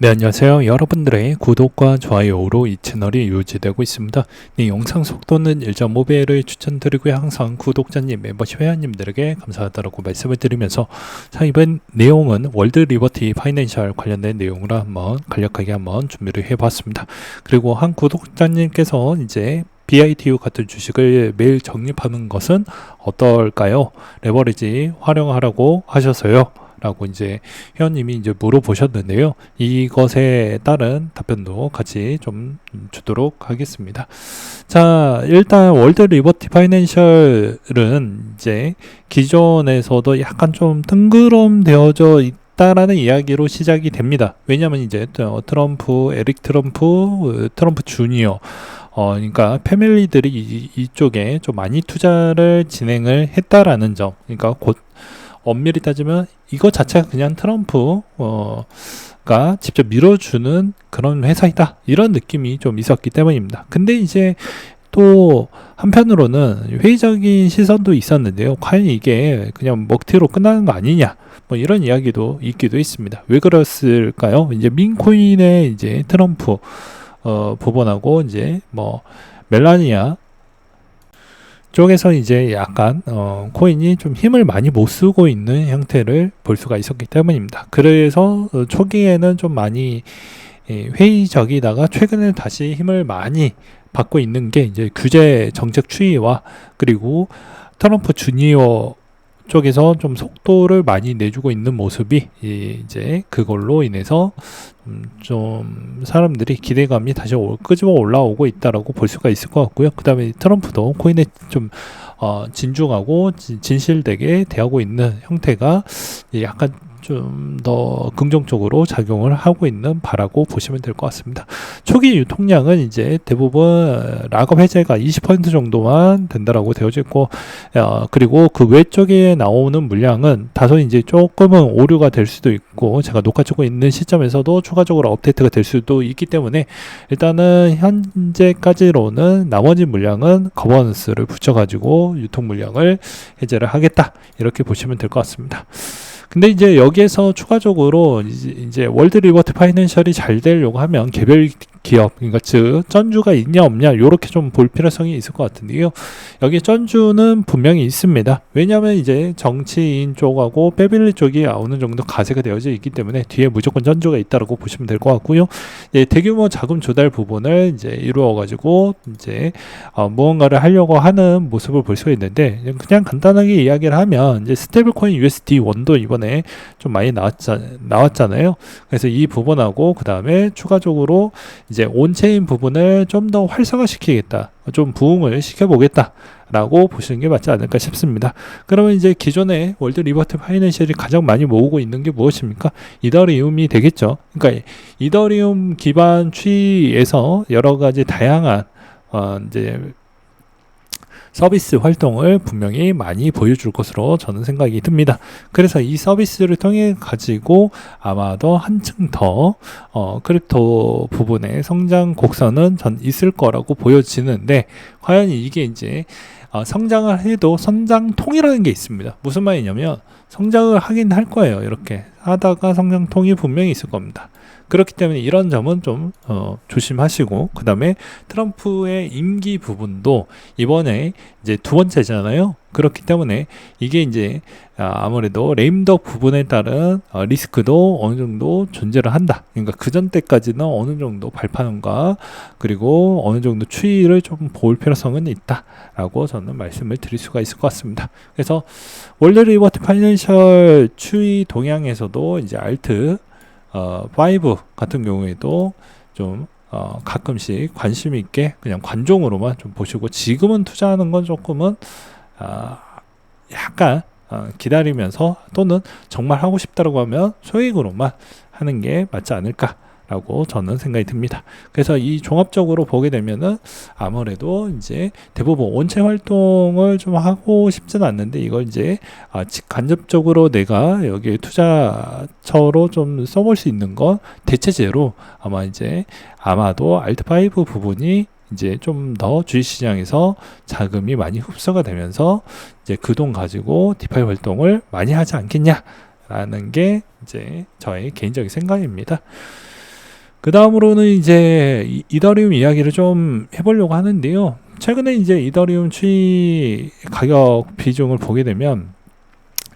네, 안녕하세요. 여러분들의 구독과 좋아요로 이 채널이 유지되고 있습니다. 네, 영상 속도는 1.5배를 추천드리고요. 항상 구독자님, 멤버십 회원님들에게 감사하다고 말씀을 드리면서, 자, 이번 내용은 월드 리버티 파이낸셜 관련된 내용으로 간략하게 한번 준비를 해봤습니다. 그리고 한 구독자님께서 이제 BITU 같은 주식을 매일 적립하는 것은 어떨까요? 레버리지 활용하라고 하셔서요. 라고 이제 회원님이 이제 물어보셨는데요. 이것에 따른 답변도 같이 좀 주도록 하겠습니다. 자, 일단 월드 리버티 파이낸셜은 이제 기존에서도 약간 좀 뜬구름 되어져 있다라는 이야기로 시작이 됩니다. 왜냐하면 이제 에릭 트럼프 주니어 그러니까 패밀리들이 이쪽에 좀 많이 투자를 진행을 했다라는 점. 그러니까 곧 엄밀히 따지면 이거 자체가 그냥 트럼프가 직접 밀어주는 그런 회사이다, 이런 느낌이 좀 있었기 때문입니다. 근데 이제 또 한편으로는 회의적인 시선도 있었는데요. 과연 이게 그냥 먹튀로 끝나는 거 아니냐, 뭐 이런 이야기도 있기도 있습니다. 왜 그랬을까요? 이제 민코인의 이제 트럼프 부분하고 이제 뭐 멜라니아 쪽에서 이제 약간 코인이 좀 힘을 많이 못 쓰고 있는 형태를 볼 수가 있었기 때문입니다. 그래서 초기에는 좀 많이 회의적이다가 최근에 다시 힘을 많이 받고 있는 게 이제 규제 정책 추이와, 그리고 트럼프 주니어 쪽에서 좀 속도를 많이 내주고 있는 모습이 이제 그걸로 인해서 좀 사람들이 기대감이 다시 끄집어 올라오고 있다라고 볼 수가 있을 것 같고요. 그 다음에 트럼프도 코인에 좀 진중하고 진실되게 대하고 있는 형태가 약간 좀 더 긍정적으로 작용을 하고 있는 바라고 보시면 될 것 같습니다. 초기 유통량은 이제 대부분 락업 해제가 20% 정도만 된다라고 되어져 있고, 그리고 그 외쪽에 나오는 물량은 다소 이제 조금은 오류가 될 수도 있고, 제가 녹화 찍고 있는 시점에서도 추가적으로 업데이트가 될 수도 있기 때문에 일단은 현재까지로는 나머지 물량은 거버넌스를 붙여가지고 유통 물량을 해제를 하겠다, 이렇게 보시면 될 것 같습니다. 근데 이제 여기에서 추가적으로 이제 월드 리버티 파이낸셜이 잘 되려고 하면 개별 기업, 그러니까 즉 전주가 있냐 없냐, 요렇게 좀 볼 필요성이 있을 것 같은데요. 여기 전주는 분명히 있습니다. 왜냐하면 이제 정치인 쪽하고 패밀리 쪽이 어느 정도 가세가 되어져 있기 때문에 뒤에 무조건 전주가 있다라고 보시면 될 것 같고요. 대규모 자금 조달 부분을 이제 이루어 가지고 이제 무언가를 하려고 하는 모습을 볼 수가 있는데, 그냥 간단하게 이야기를 하면 이제 스테이블코인 USD 원도 이번에 좀 많이 나왔잖아요. 그래서 이 부분하고 그 다음에 추가적으로 이제 온체인 부분을 좀 더 활성화시키겠다, 좀 부흥을 시켜보겠다 라고 보시는 게 맞지 않을까 싶습니다. 그러면 이제 기존에 월드 리버티 파이낸셜이 가장 많이 모으고 있는 게 무엇입니까? 이더리움이 되겠죠. 그러니까 이더리움 기반 추이에서 여러 가지 다양한 이제 서비스 활동을 분명히 많이 보여줄 것으로 저는 생각이 듭니다. 그래서 이 서비스를 통해 가지고 아마도 한층 더 크립토 부분의 성장 곡선은 전 있을 거라고 보여지는데, 과연 이게 이제 성장을 해도 성장통이라는 게 있습니다. 무슨 말이냐면 성장을 하긴 할 거예요. 이렇게 하다가 성장통이 분명히 있을 겁니다. 그렇기 때문에 이런 점은 좀 조심하시고, 그 다음에 트럼프의 임기 부분도 이번에 이제 두 번째잖아요. 그렇기 때문에 이게 이제 아무래도 레임덕 부분에 따른 리스크도 어느 정도 존재를 한다. 그러니까 그전 때까지는 어느 정도 발판과 그리고 어느 정도 추이를 좀 볼 필요성은 있다라고 저는 말씀을 드릴 수가 있을 것 같습니다. 그래서 월드 리버티 파이낸셜 추이 동향에서도 이제 알트 5 같은 경우에도 좀 가끔씩 관심 있게 그냥 관종으로만 좀 보시고, 지금은 투자하는 건 조금은 약간 기다리면서, 또는 정말 하고 싶다라고 하면 소액으로만 하는 게 맞지 않을까 라고 저는 생각이 듭니다. 그래서 이 종합적으로 보게 되면은 아무래도 이제 대부분 원체 활동을 좀 하고 싶지는 않는데, 이걸 이제 간접적으로 내가 여기 투자처로 좀 써볼 수 있는 건 대체제로 아마도 알트5 부분이 이제 좀 더 주식시장에서 자금이 많이 흡수가 되면서 이제 그 돈 가지고 디파이 활동을 많이 하지 않겠냐라는 게 이제 저의 개인적인 생각입니다. 그 다음으로는 이제 이더리움 이야기를 좀 해보려고 하는데요. 최근에 이제 이더리움 추이 가격 비중을 보게 되면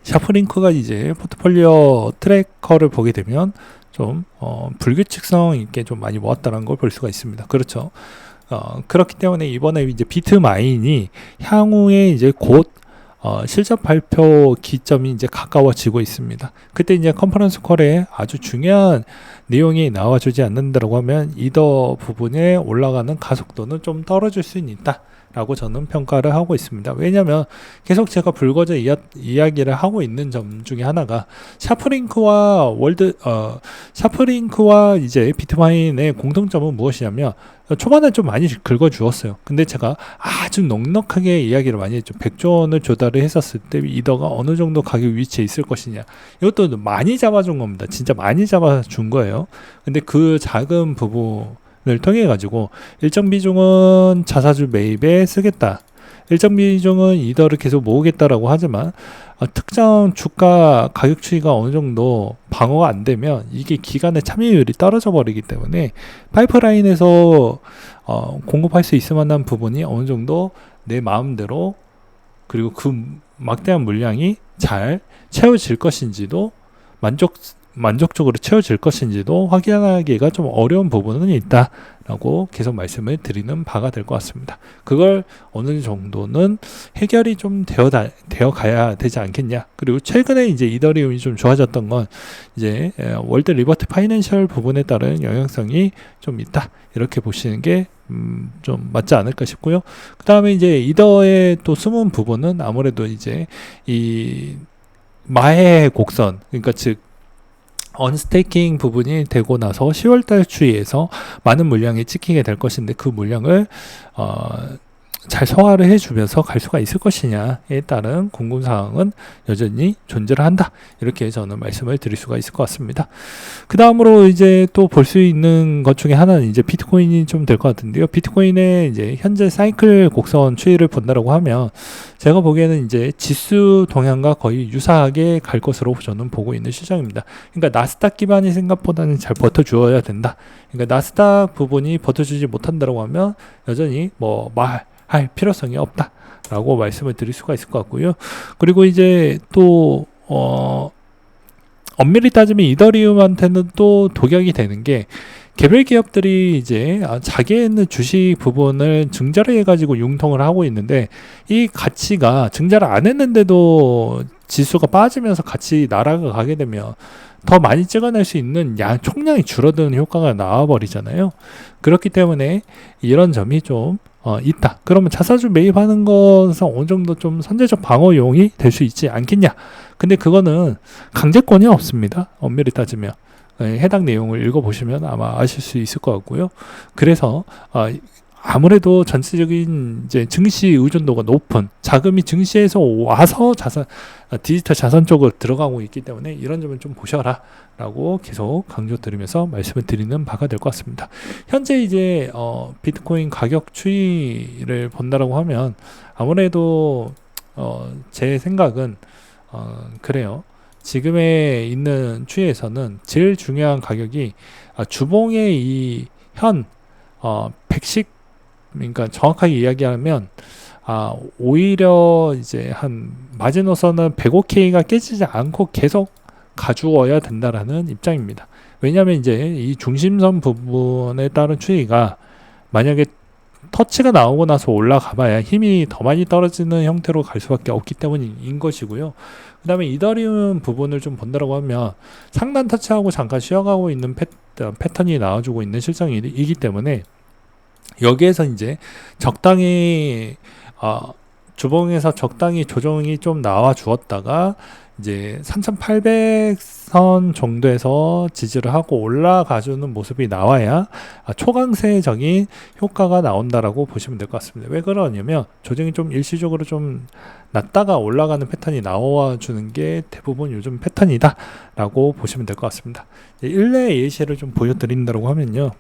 샤프링크가 이제 포트폴리오 트래커를 보게 되면 좀 불규칙성 있게 좀 많이 모았다는 걸 볼 수가 있습니다. 그렇죠. 그렇기 때문에 이번에 이제 비트마인이 향후에 이제 곧 실적 발표 기점이 이제 가까워지고 있습니다. 그때 이제 컨퍼런스 콜에 아주 중요한 내용이 나와주지 않는다고 하면 이더 부분에 올라가는 가속도는 좀 떨어질 수 있다. 라고 저는 평가를 하고 있습니다. 왜냐하면 계속 제가 불거져 이야기를 하고 있는 점 중에 하나가 샤프링크와 샤프링크와 이제 비트마인의 공통점은 무엇이냐면 초반에 좀 많이 긁어주었어요. 근데 제가 아주 넉넉하게 이야기를 많이 했죠. 100조 원을 조달을 했었을 때 이더가 어느 정도 가격 위치에 있을 것이냐. 이것도 많이 잡아준 겁니다. 진짜 많이 잡아준 거예요. 근데 그 작은 부분을 통해 가지고 일정 비중은 자사주 매입에 쓰겠다. 일정 비중은 이더를 계속 모으겠다라고 하지만 특정 주가 가격 추이가 어느 정도 방어가 안 되면 이게 기간의 참여율이 떨어져 버리기 때문에 파이프라인에서 공급할 수 있을 만한 부분이 어느 정도 내 마음대로 그리고 그 막대한 물량이 잘 채워질 것인지도 만족적으로 채워질 것인지도 확인하기가 좀 어려운 부분은 있다라고 계속 말씀을 드리는 바가 될 것 같습니다. 그걸 어느 정도는 해결이 좀 되어 가야 되지 않겠냐. 그리고 최근에 이제 이더리움이 좀 좋아졌던 건 이제 월드 리버트 파이낸셜 부분에 따른 영향성이 좀 있다. 이렇게 보시는 게 좀 맞지 않을까 싶고요. 그 다음에 이제 이더의 또 숨은 부분은 아무래도 이제 이 마해 곡선, 그러니까 즉 언스테이킹 부분이 되고 나서 10월달 추이에서 많은 물량이 찍히게 될 것인데 그 물량을 잘 소화를 해주면서 갈 수가 있을 것이냐에 따른 궁금사항은 여전히 존재를 한다. 이렇게 저는 말씀을 드릴 수가 있을 것 같습니다. 그 다음으로 이제 또 볼 수 있는 것 중에 하나는 이제 비트코인이 좀 될 것 같은데요. 비트코인의 이제 현재 사이클 곡선 추이를 본다라고 하면 제가 보기에는 이제 지수 동향과 거의 유사하게 갈 것으로 저는 보고 있는 시장입니다. 그러니까 나스닥 기반이 생각보다는 잘 버텨주어야 된다. 그러니까 나스닥 부분이 버텨주지 못한다고 하면 여전히 할 필요성이 없다라고 말씀을 드릴 수가 있을 것 같고요. 그리고 이제 또 엄밀히 따지면 이더리움한테는 또 독약이 되는 게 개별 기업들이 이제 자기에 있는 주식 부분을 증자를 해가지고 융통을 하고 있는데 이 가치가 증자를 안 했는데도 지수가 빠지면서 같이 날아가게 되면 더 많이 찍어낼 수 있는 총량이 줄어드는 효과가 나와버리잖아요. 그렇기 때문에 이런 점이 좀 있다. 그러면 자사주 매입하는 것은 어느 정도 좀 선제적 방어용이 될 수 있지 않겠냐. 근데 그거는 강제권이 없습니다. 엄밀히 따지면. 해당 내용을 읽어보시면 아마 아실 수 있을 것 같고요. 그래서 아무래도 전체적인 이제 증시 의존도가 높은 자금이 증시에서 와서 디지털 자산 쪽으로 들어가고 있기 때문에 이런 점을 좀 보셔라 라고 계속 강조드리면서 말씀을 드리는 바가 될 것 같습니다. 현재 이제 비트코인 가격 추이를 본다라고 하면 아무래도 제 생각은 그래요. 지금에 있는 추이에서는 제일 중요한 가격이 주봉의 이 현 110 그러니까 정확하게 이야기하면 오히려 이제 한 마지노선은 105K가 깨지지 않고 계속 가주어야 된다라는 입장입니다. 왜냐하면 이제 이 중심선 부분에 따른 추이가 만약에 터치가 나오고 나서 올라가봐야 힘이 더 많이 떨어지는 형태로 갈 수밖에 없기 때문인 것이고요. 그 다음에 이더리움 부분을 좀 본다라고 하면 상단 터치하고 잠깐 쉬어가고 있는 패턴이 나와주고 있는 실정이기 때문에 여기에서 이제 적당히 주봉에서 적당히 조정이 좀 나와 주었다가 이제 3,800선 정도에서 지지를 하고 올라가주는 모습이 나와야 초강세적인 효과가 나온다라고 보시면 될 것 같습니다. 왜 그러냐면 조정이 좀 일시적으로 좀 낮다가 올라가는 패턴이 나와주는 게 대부분 요즘 패턴이다 라고 보시면 될 것 같습니다. 일례 예시를 좀 보여드린다고 하면요,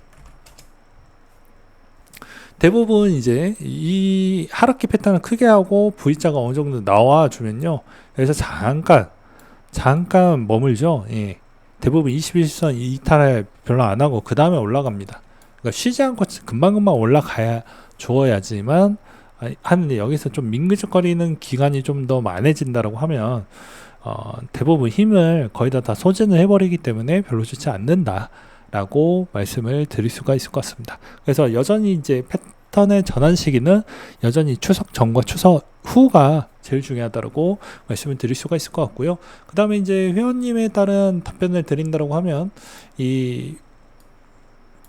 대부분 이제 이 하락기 패턴을 크게 하고 V자가 어느 정도 나와주면요, 여기서 잠깐 머물죠. 예. 대부분 21선 이탈을 별로 안 하고 그 다음에 올라갑니다. 그러니까 쉬지 않고 금방금방 올라가야 좋아야지만 하는데, 여기서 좀 민그적거리는 기간이 좀 더 많아진다라고 하면 대부분 힘을 거의 다 소진을 해버리기 때문에 별로 좋지 않는다라고 말씀을 드릴 수가 있을 것 같습니다. 그래서 여전히 이제 패턴의 전환 시기는 여전히 추석 전과 추석 후가 제일 중요하다고 말씀을 드릴 수가 있을 것 같고요. 그 다음에 이제 회원님에 따른 답변을 드린다고 하면, 이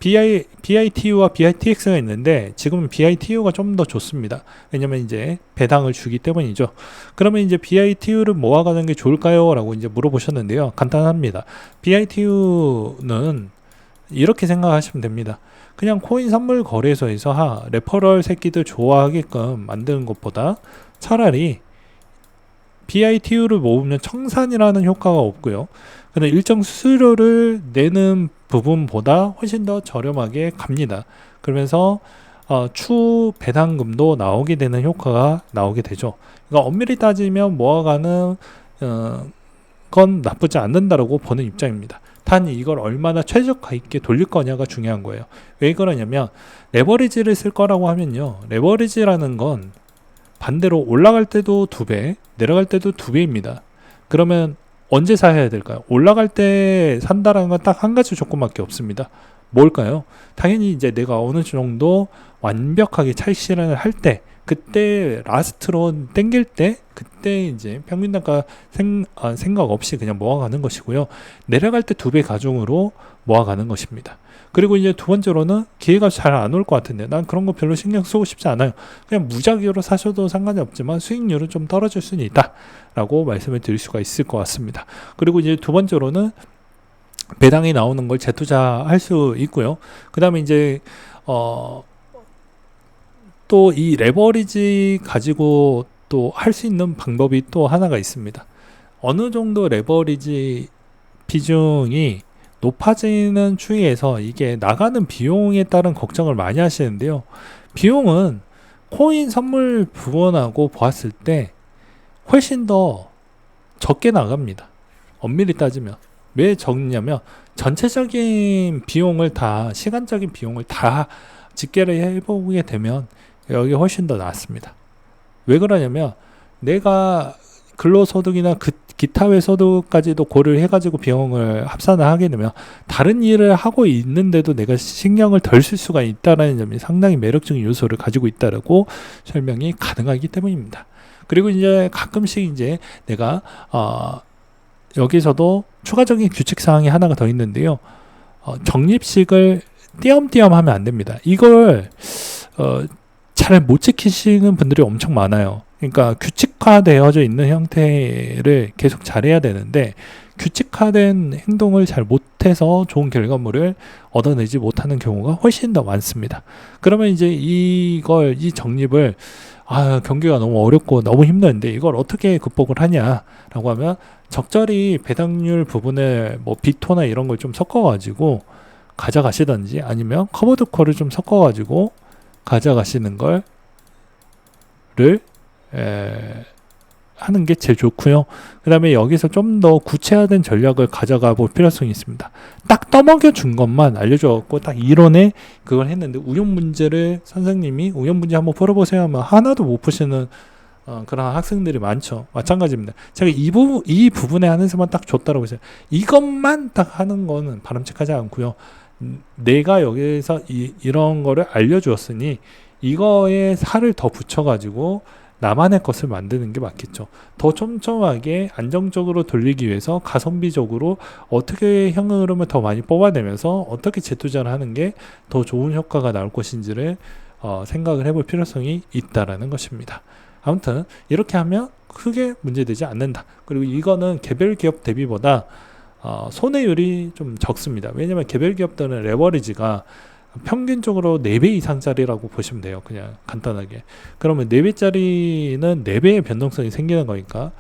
BITU와 BITX가 있는데, 지금은 BITU가 좀 더 좋습니다. 왜냐면 이제 배당을 주기 때문이죠. 그러면 이제 BITU를 모아가는 게 좋을까요? 라고 이제 물어보셨는데요. 간단합니다. BITU는 이렇게 생각하시면 됩니다. 그냥 코인 선물 거래소에서 레퍼럴 새끼들 좋아하게끔 만드는 것보다 차라리 BITU를 모으면 청산이라는 효과가 없고요. 근데 일정 수수료를 내는 부분보다 훨씬 더 저렴하게 갑니다. 그러면서 추 배당금도 나오게 되는 효과가 나오게 되죠. 그러니까 엄밀히 따지면 모아가는 건 나쁘지 않는다라고 보는 입장입니다. 단 이걸 얼마나 최적화 있게 돌릴 거냐가 중요한 거예요. 왜 그러냐면, 레버리지를 쓸 거라고 하면요, 레버리지라는 건 반대로 올라갈 때도 2배, 내려갈 때도 2배입니다. 그러면 언제 사야 될까요? 올라갈 때 산다라는 건 딱 한 가지 조건밖에 없습니다. 뭘까요? 당연히 이제 내가 어느 정도 완벽하게 차익 실현을 할 때, 그때 라스트로 땡길 때, 그때 이제 평균 단가 생각 없이 그냥 모아가는 것이고요. 내려갈 때 2배 가중으로 모아가는 것입니다. 그리고 이제 두 번째로는, 기회가 잘 안 올 것 같은데 난 그런 거 별로 신경 쓰고 싶지 않아요. 그냥 무작위로 사셔도 상관이 없지만 수익률은 좀 떨어질 수는 있다 라고 말씀을 드릴 수가 있을 것 같습니다. 그리고 이제 두 번째로는, 배당이 나오는 걸 재투자할 수 있고요. 그 다음에 이제 또 이 레버리지 가지고 또 할 수 있는 방법이 또 하나가 있습니다. 어느 정도 레버리지 비중이 높아지는 추이에서 이게 나가는 비용에 따른 걱정을 많이 하시는데요. 비용은 코인 선물 부분하고 보았을 때 훨씬 더 적게 나갑니다. 엄밀히 따지면. 왜 적냐면, 전체적인 비용을 다, 시간적인 비용을 다 집계를 해보게 되면 여기 훨씬 더 낫습니다. 왜 그러냐면, 내가 근로소득이나 기타 외 소득까지도 고려를 해가지고 비용을 합산을 하게 되면 다른 일을 하고 있는데도 내가 신경을 덜 쓸 수가 있다는 점이 상당히 매력적인 요소를 가지고 있다라고 설명이 가능하기 때문입니다. 그리고 이제 가끔씩 이제 내가 여기서도 추가적인 규칙 사항이 하나가 더 있는데요. 적립식을 띄엄띄엄 하면 안 됩니다. 이걸 잘 못 지키시는 분들이 엄청 많아요. 그러니까 규칙화되어져 있는 형태를 계속 잘해야 되는데, 규칙화된 행동을 잘 못해서 좋은 결과물을 얻어내지 못하는 경우가 훨씬 더 많습니다. 그러면 이제 이 적립을 경기가 너무 어렵고 너무 힘든데 이걸 어떻게 극복을 하냐라고 하면, 적절히 배당률 부분을 뭐 비토나 이런 걸 좀 섞어가지고 가져가시든지, 아니면 커버드콜을 좀 섞어가지고 가져가시는 거를 하는 게 제일 좋고요. 그 다음에 여기서 좀 더 구체화된 전략을 가져가 볼 필요성이 있습니다. 딱 떠먹여 준 것만 알려줘갖고 딱 이론에 그걸 했는데, 운용 문제를 선생님이 운용 문제 한번 풀어보세요 하면 하나도 못 푸시는 그런 학생들이 많죠. 마찬가지입니다. 제가 이 부분에 한해서만 딱 줬다고 해서 이것만 딱 하는 거는 바람직하지 않고요. 내가 여기서 이런 거를 알려주었으니 이거에 살을 더 붙여가지고 나만의 것을 만드는 게 맞겠죠. 더 촘촘하게 안정적으로 돌리기 위해서 가성비적으로 어떻게 흐름을 더 많이 뽑아내면서 어떻게 재투자를 하는 게 더 좋은 효과가 나올 것인지를 생각을 해볼 필요성이 있다라는 것입니다. 아무튼 이렇게 하면 크게 문제되지 않는다. 그리고 이거는 개별 기업 대비보다 손해율이 좀 적습니다. 왜냐면 개별 기업들은 레버리지가 평균적으로 4배 이상짜리라고 보시면 돼요. 그냥 간단하게. 그러면 4배짜리는 4배의 변동성이 생기는 거니까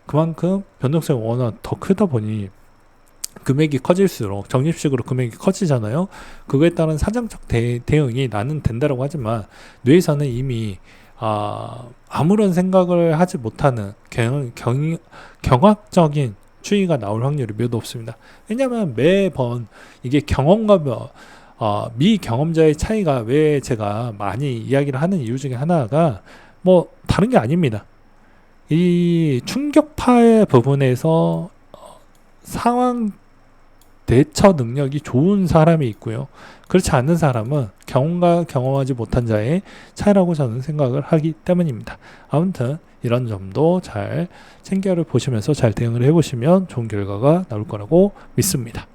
그만큼 변동성이 워낙 더 크다 보니 금액이 커질수록 적립식으로 금액이 커지잖아요. 그거에 따른 사정적 대응이 나는 된다라고 하지만, 뇌에서는 이미 아무런 생각을 하지 못하는 경학적인 추이가 나올 확률이 매우 높습니다. 왜냐하면 매번 이게 경험과 미경험자의 차이가 왜 제가 많이 이야기를 하는 이유 중에 하나가 뭐 다른 게 아닙니다. 이 충격파의 부분에서 상황 대처 능력이 좋은 사람이 있고요. 그렇지 않은 사람은 경험과 경험하지 못한 자의 차이라고 저는 생각을 하기 때문입니다. 아무튼 이런 점도 잘 챙겨 보시면서 잘 대응을 해보시면 좋은 결과가 나올 거라고 믿습니다.